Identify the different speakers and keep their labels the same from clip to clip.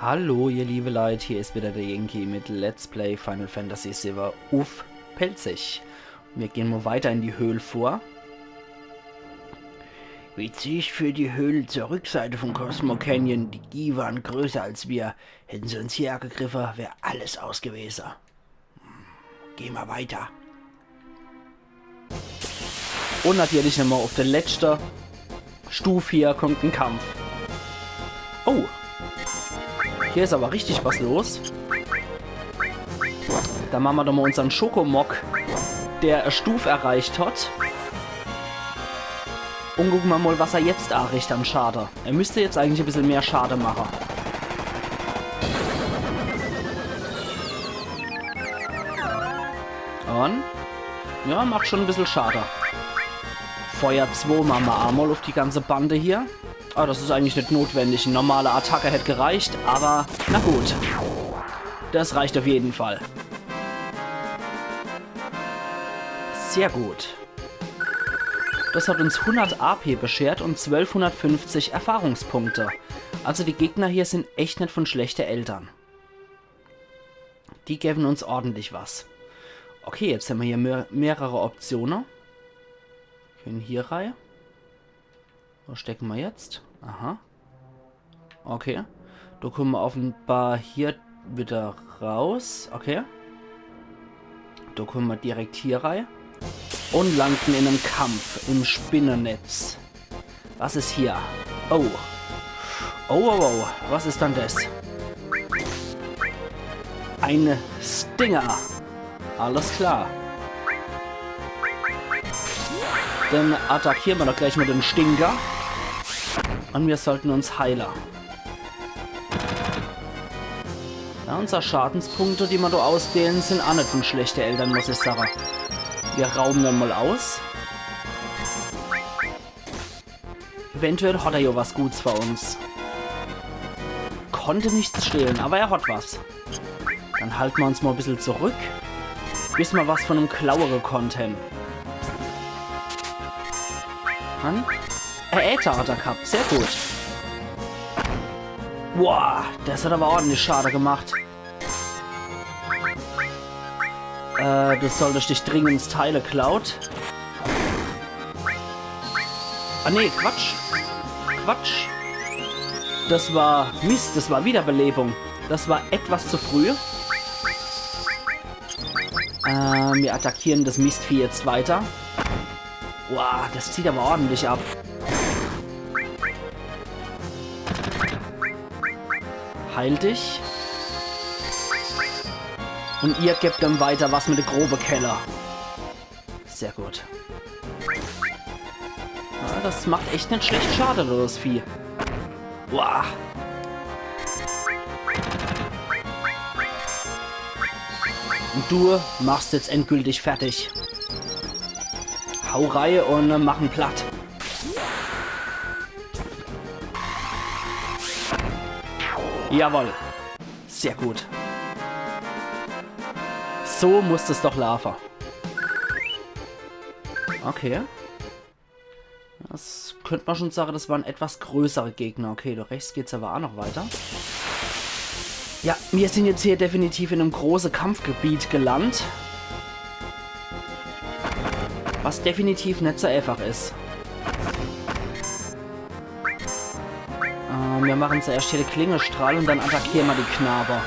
Speaker 1: Hallo ihr liebe Leute, hier ist wieder der Yankee mit Let's Play Final Fantasy VII auf Pelzig. Wir gehen mal weiter in die Höhle vor. Witzig für die Höhle zur Rückseite von Cosmo Canyon. Die Gie waren größer als wir. Hätten sie uns hier angegriffen, wäre alles aus gewesen. Gehen wir weiter. Und natürlich nochmal auf der letzten Stufe hier kommt ein Kampf. Oh! Hier ist aber richtig was los. Da machen wir doch mal unseren Schokomok, der eine Stufe erreicht hat. Und gucken wir mal, was er jetzt anrichtet an Schade. Er müsste jetzt eigentlich ein bisschen mehr Schade machen. Und? Ja, macht schon ein bisschen Schade. Feuer 2 machen wir einmal auf die ganze Bande hier. Aber das ist eigentlich nicht notwendig. Eine normale Attacke hätte gereicht, aber na gut. Das reicht auf jeden Fall. Sehr gut. Das hat uns 100 AP beschert und 1250 Erfahrungspunkte. Also die Gegner hier sind echt nicht von schlechten Eltern. Die geben uns ordentlich was. Okay, jetzt haben wir hier mehrere Optionen. Wir können hier rein. Wo stecken wir jetzt? Aha. Okay. Da kommen wir offenbar hier wieder raus. Okay. Da kommen wir direkt hier rein. Und landen in einem Kampf im Spinnennetz. Was ist hier? Oh. Oh. Was ist dann das? Ein Stinger. Alles klar. Dann attackieren wir doch gleich mal den Stinker. Und wir sollten uns heilen. Ja, unsere Schadenspunkte, die wir da auswählen, sind auch nicht von schlechten Eltern, muss ich sagen. Wir rauben dann mal aus. Eventuell hat er ja was Gutes für uns. Konnte nichts stehlen, aber er hat was. Dann halten wir uns mal ein bisschen zurück, bis wir was von einem Klauer gekonnt haben. Äther hat er gehabt, sehr gut. Boah, das hat aber ordentlich Schade gemacht. Du solltest dich dringend Teile klaut. Ah nee, Quatsch. Das war Mist, das war Wiederbelebung. Das war etwas zu früh. Wir attackieren das Mistvieh jetzt weiter. Boah, das zieht aber ordentlich ab. Heil dich. Und ihr gebt dann weiter was mit der grobe Keller. Sehr gut. Ja, das macht echt nicht schlecht Schade, das Vieh. Boah. Und du machst jetzt endgültig fertig. Hau rein und machen platt. Jawohl. Sehr gut. So muss es doch laufen. Okay. Das könnte man schon sagen, das waren etwas größere Gegner. Okay, da rechts geht es aber auch noch weiter. Ja, wir sind jetzt hier definitiv in einem großen Kampfgebiet gelandet. Was definitiv nicht so einfach ist. Wir machen zuerst hier den Klingestrahl und dann attackieren wir die Knaber.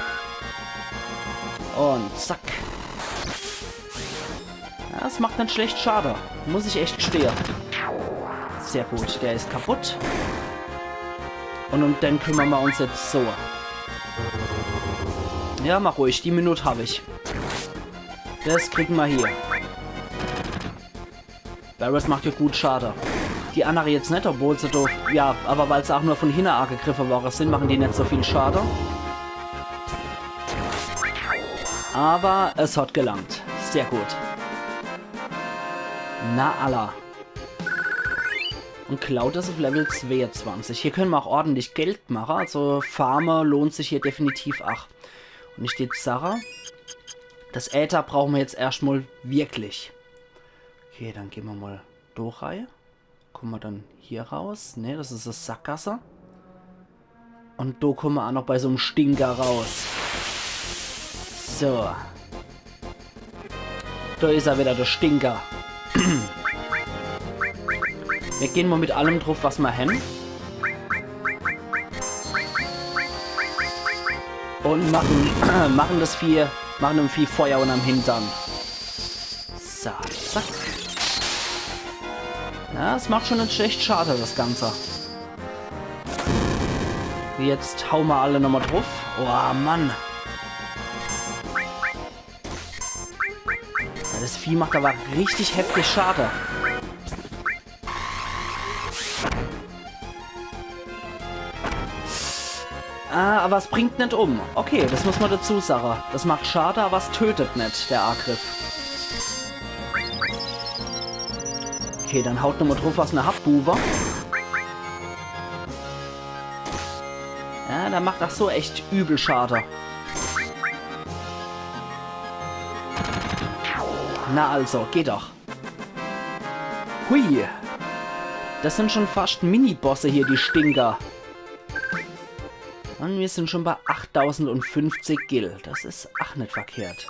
Speaker 1: Und zack. Ja, das macht nicht schlecht Schade. Muss ich echt gestehen. Sehr gut, der ist kaputt. Und um den kümmern wir uns jetzt so. Ja, mach ruhig, die Minute habe ich. Das kriegen wir hier. Barret macht ja gut Schade. Die andere jetzt nicht, obwohl sie doof. Ja, aber weil sie auch nur von hinten angegriffen waren sind, machen die nicht so viel Schade. Aber es hat gelangt. Sehr gut. Na Allah. Und Cloud ist auf Level 22. Hier können wir auch ordentlich Geld machen. Also Farmer lohnt sich hier definitiv auch. Und ich steht Sarah. Das Äther brauchen wir jetzt erstmal wirklich. Okay, dann gehen wir mal durch. Kommen wir dann hier raus? Ne, das ist das Sackgasse. Und da kommen wir auch noch bei so einem Stinker raus. So. Da ist er wieder, der Stinker. Wir gehen mal mit allem drauf, was wir haben. Und machen dem Vieh Feuer unterm Hintern. So, zack. Ja, es macht schon nicht schlecht schade, das Ganze. Jetzt hauen wir alle nochmal drauf. Oh, Mann. Ja, das Vieh macht aber richtig heftig Schade. Aber es bringt nicht um. Okay, das muss man dazu sagen. Das macht Schade, aber es tötet nicht, der Angriff. Okay, dann haut nochmal drauf, was eine Hauptbuwe. Ja, der macht auch so echt übel Schade. Na also, geht doch. Hui. Das sind schon fast Mini-Bosse hier, die Stinker. Und wir sind schon bei 8050 Gil. Das ist auch nicht verkehrt.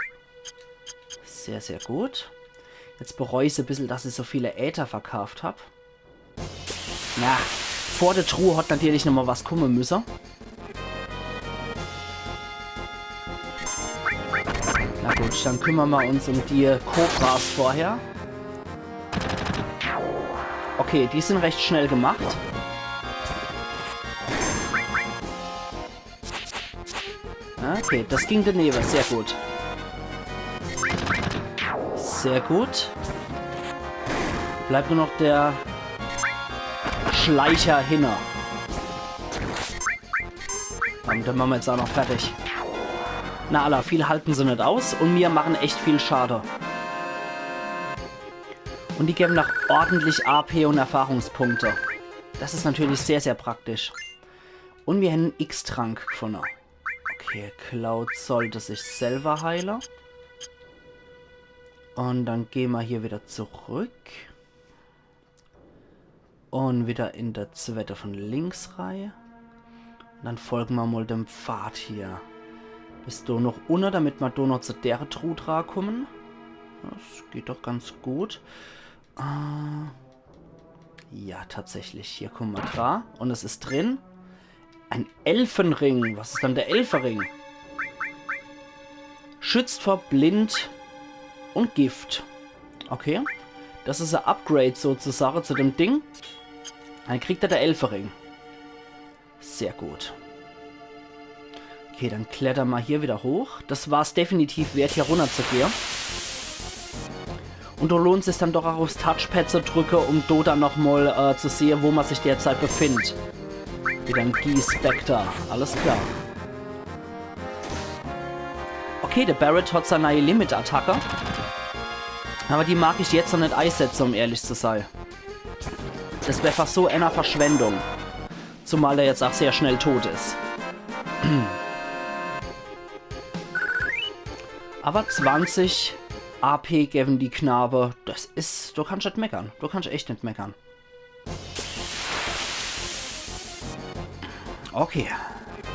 Speaker 1: Sehr, sehr gut. Jetzt bereue ich ein bisschen, dass ich so viele Äther verkauft habe. Na, vor der Truhe hat natürlich nochmal was kommen müssen. Na gut, dann kümmern wir uns um die Kobras vorher. Okay, die sind recht schnell gemacht. Okay, das ging daneben. Sehr gut. Sehr gut. Bleibt nur noch der Schleicher hinter. Und dann machen wir jetzt auch noch fertig. Na alla, viel halten sie nicht aus und wir machen echt viel Schade. Und die geben noch ordentlich AP und Erfahrungspunkte. Das ist natürlich sehr, sehr praktisch. Und wir haben einen X-Trank gefunden. Okay, Cloud sollte sich selber heilen. Und dann gehen wir hier wieder zurück. Und wieder in der zweite von links Reihe. Und dann folgen wir mal dem Pfad hier. Bis da noch unten, damit wir da noch zu der Truhe kommen. Das geht doch ganz gut. Ja, tatsächlich. Hier kommen wir dran. Und es ist drin. Ein Elfenring. Was ist dann der Elfenring? Schützt vor Blind und Gift. Okay. Das ist ein Upgrade sozusagen zu dem Ding. Dann kriegt er der Elfenring. Sehr gut. Okay, dann klettern wir hier wieder hoch. Das war es definitiv wert, hier runter zu gehen. Und da lohnt es sich dann doch auch aufs Touchpad zu drücken, um da dann nochmal zu sehen, wo man sich derzeit befindet. Wieder ein G-Spectre. Alles klar. Okay, der Barret hat seine neue Limit-Attacke. Aber die mag ich jetzt noch nicht einsetzen, um ehrlich zu sein. Das wäre fast so eine Verschwendung. Zumal er jetzt auch sehr schnell tot ist. Aber 20 AP geben die Knabe. Das ist... Du kannst nicht meckern. Du kannst echt nicht meckern. Okay.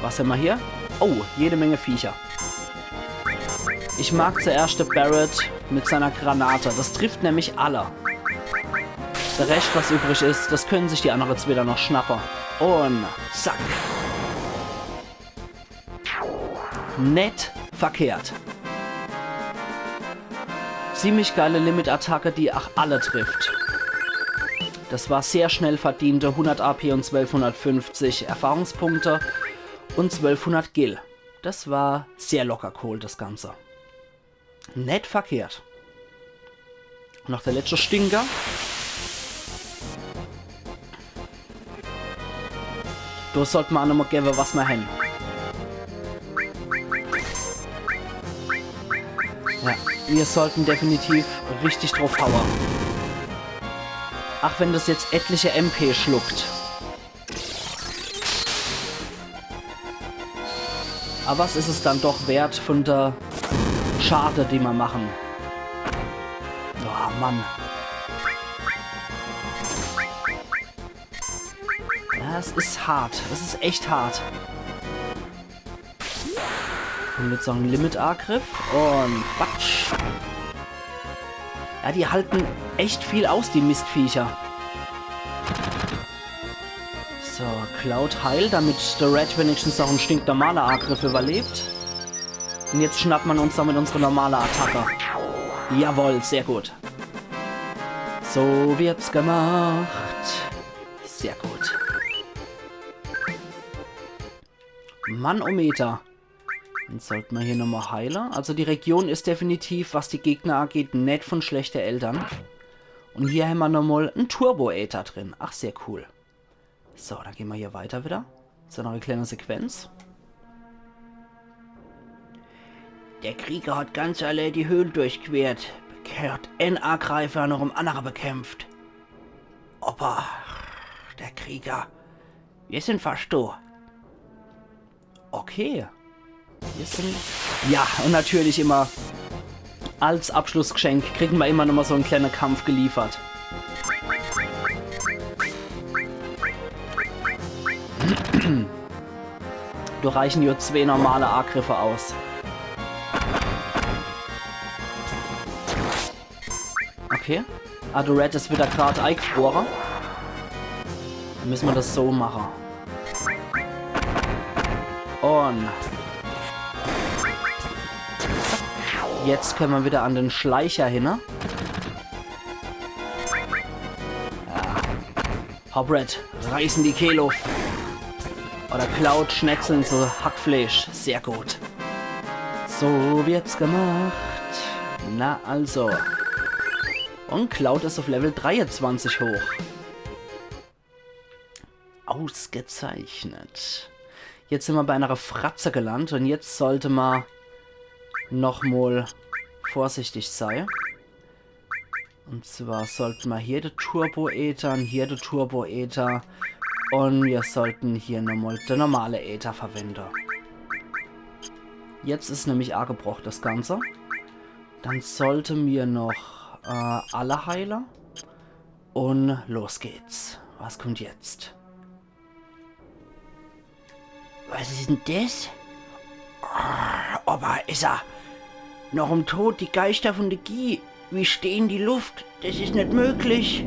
Speaker 1: Was haben wir hier? Oh, jede Menge Viecher. Ich mag zuerst den Barret mit seiner Granate. Das trifft nämlich alle. Der Rest, was übrig ist, das können sich die anderen jetzt wieder noch schnappen. Und zack. Nett verkehrt. Ziemlich geile Limit-Attacke, die auch alle trifft. Das war sehr schnell verdiente 100 AP und 1250 Erfahrungspunkte und 1200 Gil. Das war sehr locker cool, das Ganze. Nett verkehrt. Noch der letzte Stinker. Da sollte man auch noch mal geben, was wir haben. Ja, wir sollten definitiv richtig drauf hauen. Ach, wenn das jetzt etliche MP schluckt. Aber was ist es dann doch wert von der Schade, die wir machen? Oh, Mann. Ja, es ist hart. Es ist echt hart. Und jetzt noch ein Limit-Angriff. Und Batsch. Ja, die halten echt viel aus, die Mistviecher. So, Cloud heilt, damit der Red wenigstens noch einen stinknormaler Angriff überlebt. Und jetzt schnappen wir uns damit unsere normale Attacke. Jawohl, sehr gut. So wird's gemacht. Sehr gut. Manometer. Dann sollten wir hier nochmal heilen. Also die Region ist definitiv, was die Gegner angeht, nicht von schlechten Eltern. Und hier haben wir nochmal einen Turbo-Äther drin. Ach, sehr cool. So, dann gehen wir hier weiter wieder. So, noch eine kleine Sequenz. Der Krieger hat ganz allein die Höhlen durchquert. Bekehrt einen Angreifer, noch um andere bekämpft. Opa, der Krieger. Wir sind fast da. Okay. Wir sind... Ja, und natürlich immer als Abschlussgeschenk kriegen wir immer noch mal so einen kleinen Kampf geliefert. Da reichen nur 2 normale Angriffe aus. Okay. Red ist wieder gerade eingefroren. Dann müssen wir das so machen. Und jetzt können wir wieder an den Schleicher hin. Ne? Ja. Hopred, reißen die Kehle. Oder Cloud schnetzeln so Hackfleisch. Sehr gut. So wird's gemacht. Na also. Und Cloud ist auf Level 23 hoch. Ausgezeichnet. Jetzt sind wir bei einer Fratze gelandet und jetzt sollte man nochmal vorsichtig sein. Und zwar sollten wir hier den Turbo-Äther, hier den Turbo-Äther und wir sollten hier nochmal den normale Äther verwenden. Jetzt ist nämlich angebrochen das Ganze. Dann sollten wir noch alle heilen. Und los geht's. Was kommt jetzt? Was ist denn das? Oh, Opa, ist er. Noch im Tod die Geister von der Gie. Wie stehen die Luft? Das ist nicht möglich.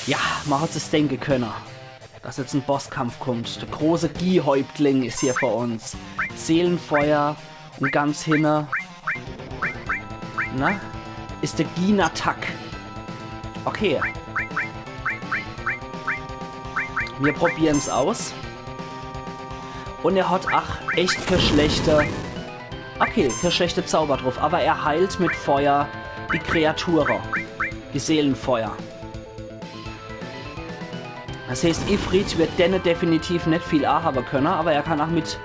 Speaker 1: Ja, man hat es denken können, dass jetzt ein Bosskampf kommt. Der große Gie-Häuptling ist hier vor uns. Seelenfeuer und ganz hinne. Na? Ist der Gie-Attack. Okay. Wir probieren es aus. Und er hat, ach, echt keine schlechte... Okay, keine schlechte Zauber drauf. Aber er heilt mit Feuer die Kreaturen. Die Seelenfeuer. Das heißt, Ifrit wird denne definitiv nicht viel A haben können. Aber er kann auch mit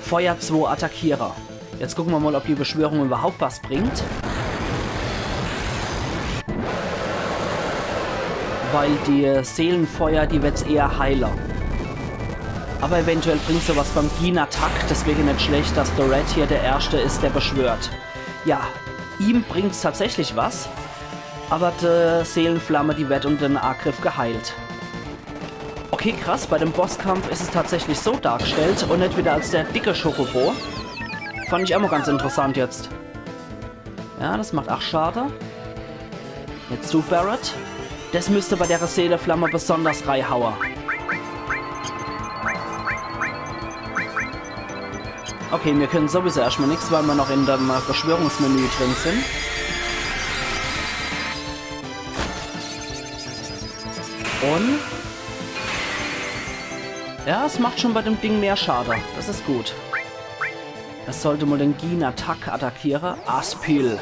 Speaker 1: Feuer 2 attackieren. Jetzt gucken wir mal, ob die Beschwörung überhaupt was bringt. Weil die Seelenfeuer, die wird's eher heiler. Aber eventuell bringt sowas beim Gie-Attack, deswegen nicht schlecht, dass der Red hier der Erste ist, der beschwört. Ja, ihm bringt's tatsächlich was, aber die Seelenflamme, die wird um den Angriff geheilt. Okay, krass, bei dem Bosskampf ist es tatsächlich so dargestellt und nicht wieder als der dicke Schokobo. Fand ich auch mal ganz interessant jetzt. Ja, das macht auch schade. Jetzt zu Barret. Das müsste bei der Seelenflamme besonders reinhauen. Okay, wir können sowieso erstmal nichts, weil wir noch in dem Beschwörungsmenü drin sind. Und... ja, es macht schon bei dem Ding mehr Schade. Das ist gut. Es sollte mal den Gie-Attack attackieren. Aspil.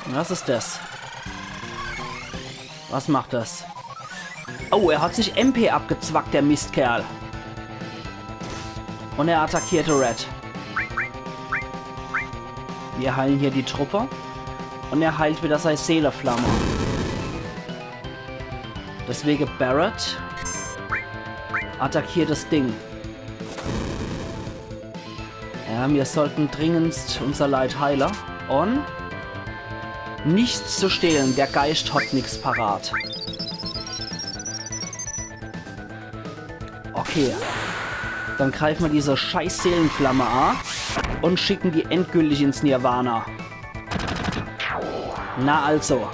Speaker 1: Was ist das? Was macht das? Oh, er hat sich MP abgezwackt, der Mistkerl. Und er attackierte Red. Wir heilen hier die Truppe. Und er heilt wieder seine Seelenflamme. Deswegen Barret attackiert das Ding. Ja, wir sollten dringendst unser Leid heilen. Und nichts zu stehlen. Der Geist hat nichts parat. Okay. Dann greifen wir diese scheiß Seelenflamme an und schicken die endgültig ins Nirvana. Na also.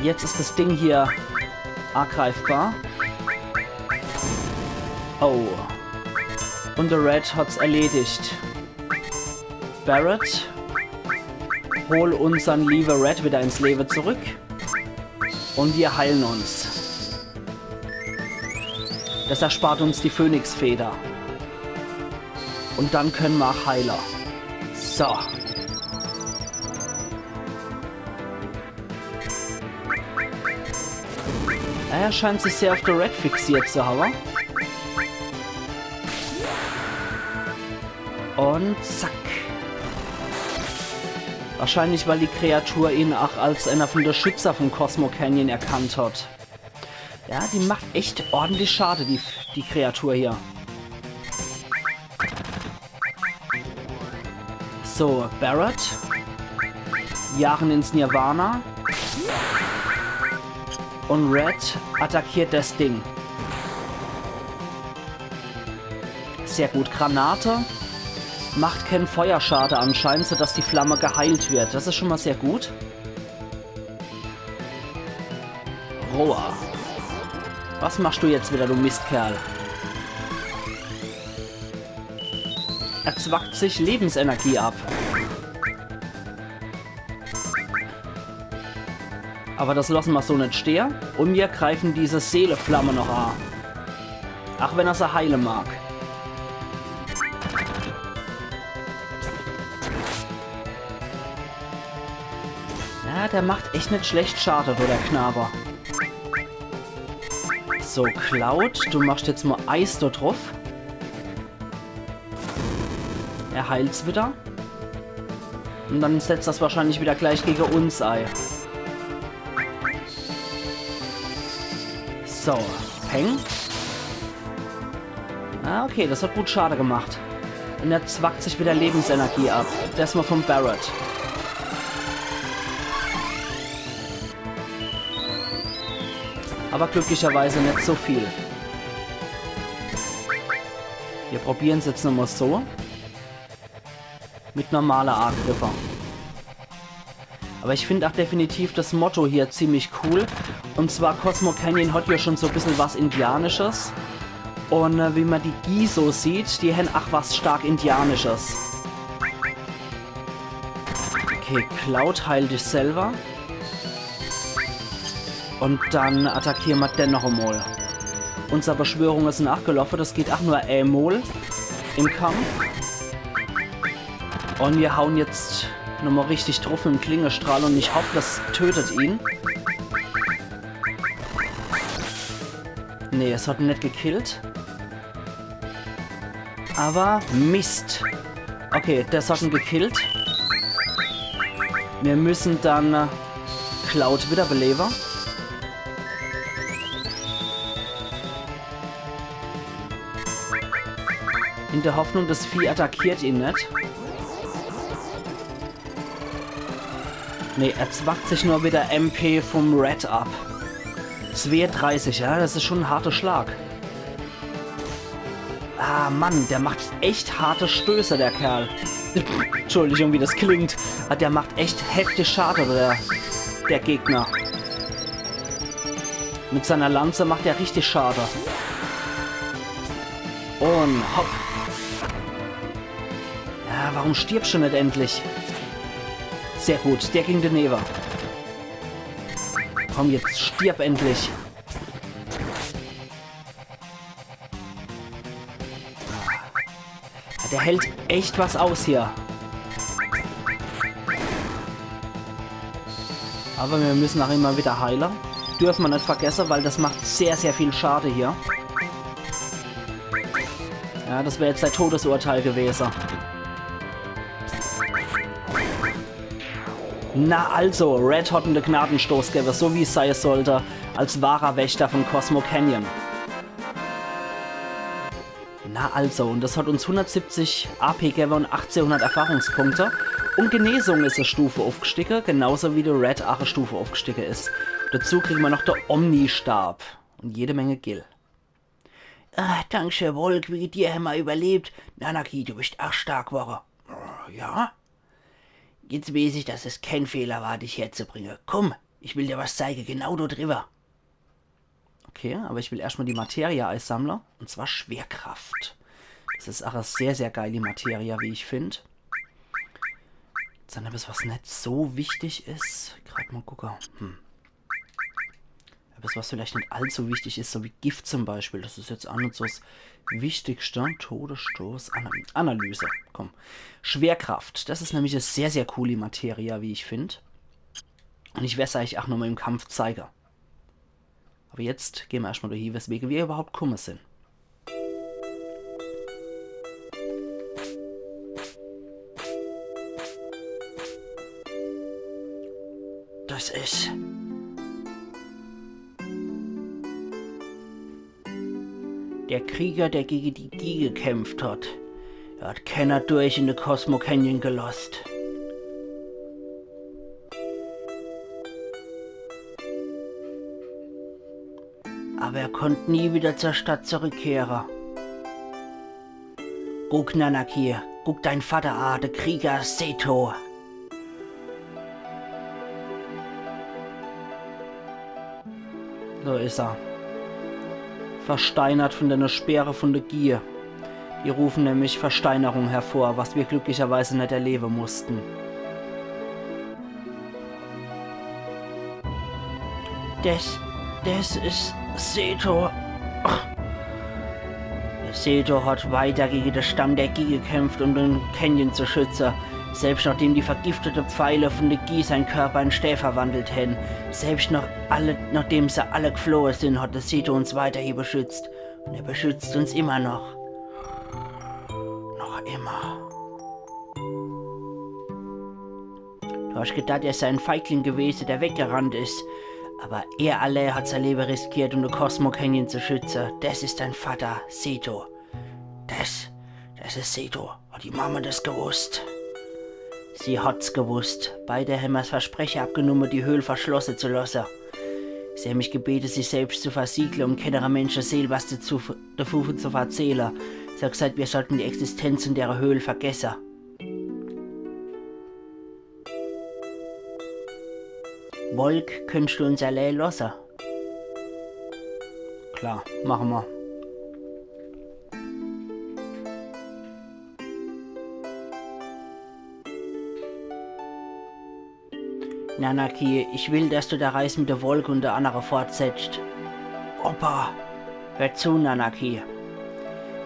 Speaker 1: Jetzt ist das Ding hier angreifbar. Oh. Und der Red hat's erledigt. Barret, hol unseren lieben Red wieder ins Leben zurück. Und wir heilen uns. Das erspart uns die Phönixfeder. Und dann können wir auch Heiler. So. Er scheint sich sehr auf der Red fixiert zu haben. Und zack. Wahrscheinlich, weil die Kreatur ihn auch als einer von der Schützer vom Cosmo Canyon erkannt hat. Ja, die macht echt ordentlich Schade, die Kreatur hier. So, Barret. Jagen ins Nirvana. Und Red attackiert das Ding. Sehr gut. Granate. Macht keinen Feuerschade anscheinend, sodass die Flamme geheilt wird. Das ist schon mal sehr gut. Roa. Was machst du jetzt wieder, du Mistkerl? Er zwackt sich Lebensenergie ab. Aber das lassen wir so nicht stehen. Und wir greifen diese Seeleflamme noch an. Ach, wenn er sie heilen mag. Ja, der macht echt nicht schlecht Schade, der Knaber. So, Cloud, du machst jetzt mal Eis da drauf. Er heilt's wieder. Und dann setzt das wahrscheinlich wieder gleich gegen uns ein. So, Peng. Ah, okay, das hat gut Schade gemacht. Und er zwackt sich wieder Lebensenergie ab. Das mal vom Barret. Aber glücklicherweise nicht so viel. Wir probieren es jetzt nochmal so. Mit normaler Artgriffer. Aber ich finde auch definitiv das Motto hier ziemlich cool. Und zwar Cosmo Canyon hat ja schon so ein bisschen was Indianisches. Und wie man die Giso sieht, die haben auch was stark Indianisches. Okay, Cloud heilt dich selber. Und dann attackieren wir den noch einmal. Unsere Beschwörung ist nachgelaufen, das geht auch nur einmal im Kampf. Und wir hauen jetzt nochmal richtig drauf mit dem Klingestrahl und ich hoffe, das tötet ihn. Nee, es hat ihn nicht gekillt. Aber Mist. Okay, das hat ihn gekillt. Wir müssen dann Cloud wiederbeleben. In der Hoffnung, das Vieh attackiert ihn nicht. Nee, er zwackt sich nur wieder MP vom Red ab. 32, ja, das ist schon ein harter Schlag. Ah, Mann, der macht echt harte Stöße, der Kerl. Entschuldigung, wie das klingt. Der macht echt heftig Schade, der Gegner. Mit seiner Lanze macht er richtig Schade. Und hopp. Ja, warum stirbst du nicht endlich? Sehr gut, der ging daneben. Komm, jetzt stirb endlich. Der hält echt was aus hier. Aber wir müssen auch immer wieder heilen. Dürfen wir nicht vergessen, weil das macht sehr, sehr viel Schade hier. Ja, das wäre jetzt sein Todesurteil gewesen. Na also, Red hat einen Gnadenstoß gegeben, so wie es sein sollte, als wahrer Wächter von Cosmo Canyon. Na also, und das hat uns 170 AP gegeben und 1800 Erfahrungspunkte. Und Genesung ist eine Stufe aufgestiegen, genauso wie der Red auch eine Stufe aufgestiegen ist. Dazu kriegen wir noch der Omni-Stab und jede Menge Gil. Ah, danke, Volk, wie dir haben wir überlebt. Nanaki, du bist auch stark geworden. Ja? Jetzt weiß ich, dass es kein Fehler war, dich herzubringen. Komm, ich will dir was zeigen, genau dort drüber. Okay, aber ich will erstmal die Materie-Eissammler. Und zwar Schwerkraft. Das ist auch eine sehr, sehr geile Materie, wie ich finde. Dann etwas, was nicht so wichtig ist. Gerade mal gucken. Etwas, was vielleicht nicht allzu wichtig ist, so wie Gift zum Beispiel. Das ist jetzt auch nicht so das Wichtigste. Todesstoß, Analyse. Komm. Schwerkraft. Das ist nämlich eine sehr, sehr coole Materie, wie ich finde. Und ich werde es euch auch nochmal im Kampf zeigen. Aber jetzt gehen wir erstmal durch hier, weswegen wir überhaupt gekommen sind. Das ist... der Krieger, der gegen die Gie gekämpft hat. Er hat keiner durch in den Cosmo Canyon gelost. Aber er konnte nie wieder zur Stadt zurückkehren. Guck, Nanaki, guck dein Vater an, der Krieger Seto. So ist er. Versteinert von der Speere von der Gier. Die rufen nämlich Versteinerung hervor, was wir glücklicherweise nicht erleben mussten. Das ist Seto. Seto hat weiter gegen den Stamm der Gie gekämpft, um den Canyon zu schützen. Selbst nachdem die vergifteten Pfeile von der Gie seinen Körper in Stäh verwandelt hätten. Selbst nachdem sie alle geflohen sind, hat der Seto uns weiter hier beschützt. Und er beschützt uns immer noch. Noch immer. Du hast gedacht, er sei ein Feigling gewesen, der weggerannt ist. Aber er allein hat sein Leben riskiert, um den Cosmo Canyon zu schützen. Das ist dein Vater, Seto. Das ist Seto. Hat die Mama das gewusst? Sie hat's gewusst. Beide haben das Versprechen abgenommen, die Höhle verschlossen zu lassen. Sie haben mich gebeten, sich selbst zu versiegeln, um keiner Menschen Seele was davon zu erzählen. Sie hat gesagt, wir sollten die Existenz in der Höhle vergessen. Volk, könntest du uns allein lassen? Klar, machen wir. Nanaki, ich will, dass du der Reise mit der Volk und der anderen fortsetzt. Opa, hör zu, Nanaki.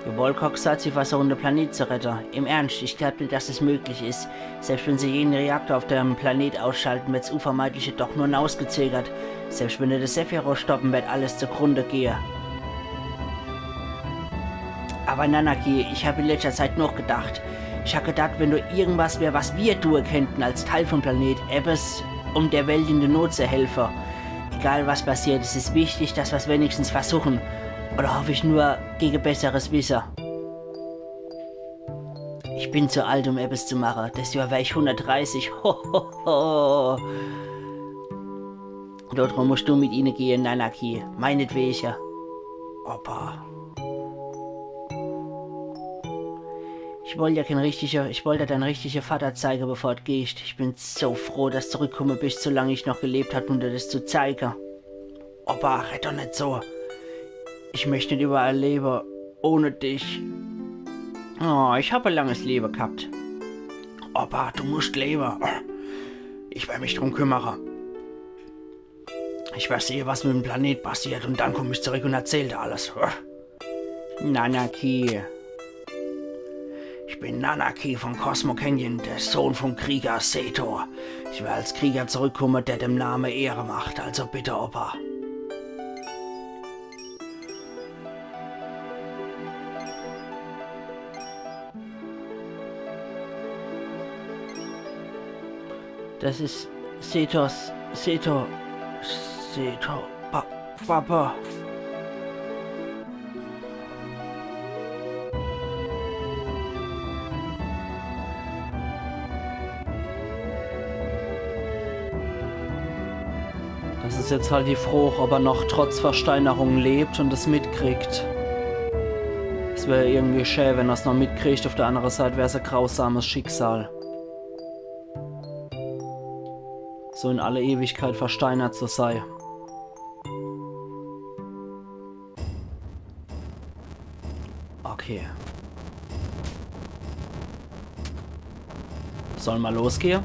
Speaker 1: Die Volk hat gesagt, sie versuchen, den Planet zu retten. Im Ernst, ich glaube nicht, dass es möglich ist. Selbst wenn sie jeden Reaktor auf dem Planet ausschalten, wird das Unvermeidliche doch nur hinausgezögert. Selbst wenn wir das Sephiroth stoppen, wird alles zugrunde gehen. Aber Nanaki, ich habe in letzter Zeit noch gedacht. Ich habe gedacht, wenn du irgendwas wäre, was wir tun könnten als Teil vom Planet, etwas, um der Welt in der Not zu helfen. Egal was passiert, es ist wichtig, dass wir es wenigstens versuchen. Oder hoffe ich nur gegen besseres Wissen? Ich bin zu alt, um etwas zu machen. Das Jahr wäre ich 130. Ho. Darum musst du mit ihnen gehen, Nanaki. Meinetwegen. Opa. Ich wollte dir deinen richtigen Vater zeigen, bevor du gehst. Ich bin so froh, dass du zurückgekommen bist, solange ich noch gelebt habe, um dir das zu zeigen. Opa, red doch nicht so. Ich möchte nicht überall leben, ohne dich. Oh, ich habe ein langes Leben gehabt. Opa, du musst leben. Ich werde mich drum kümmern. Ich werde sehen, was mit dem Planet passiert, und dann komme ich zurück und erzähle dir alles. Nanaki. Ich bin Nanaki von Cosmo Canyon, der Sohn vom Krieger Seto. Ich will als Krieger zurückkommen, der dem Namen Ehre macht, also bitte, Opa. Das ist Seto, Papa. Das ist jetzt halt die Frucht, ob er noch trotz Versteinerung lebt und es mitkriegt. Es wäre irgendwie schön, wenn er es noch mitkriegt. Auf der anderen Seite wäre es ein grausames Schicksal. So in alle Ewigkeit versteinert zu sein. Okay. Sollen wir losgehen?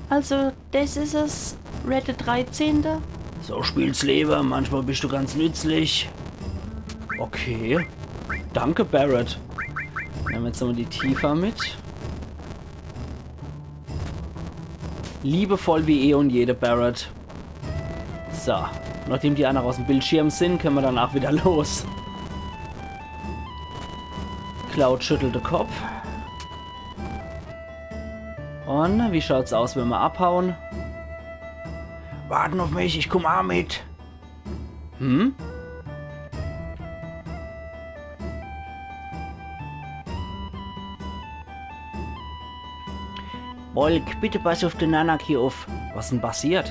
Speaker 2: Also, das ist es. Rette 13.
Speaker 1: So spielt's Leben. Manchmal bist du ganz nützlich. Okay. Danke, Barrett. Nehmen wir jetzt nochmal die Tifa mit. Liebevoll wie eh und jede, Barrett. So. Nachdem die anderen aus dem Bildschirm sind, können wir danach wieder los. Cloud schüttelt den Kopf. Und wie schaut's aus, wenn wir abhauen? Warten auf mich, ich komm auch mit. Hm? Volk, bitte pass auf den Nanaki auf. Was ist denn passiert?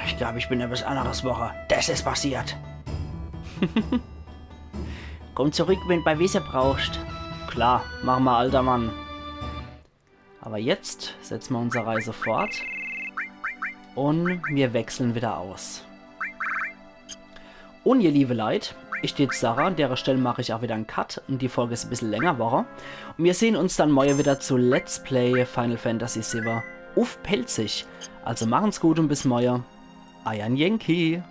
Speaker 1: Ich glaube, ich bin etwas anderes Woche. Das ist passiert. Komm zurück, wenn du bei Wissen brauchst. Klar, mach mal, alter Mann. Aber jetzt setzen wir unsere Reise fort. Und wir wechseln wieder aus. Und ihr liebe Leute, ich stehe Sarah, an der Stelle mache ich auch wieder einen Cut und die Folge ist ein bisschen länger Woche. Und wir sehen uns dann morgen wieder zu Let's Play Final Fantasy VII auf Pelzig. Also machen's gut und bis morgen. Euer Yankee.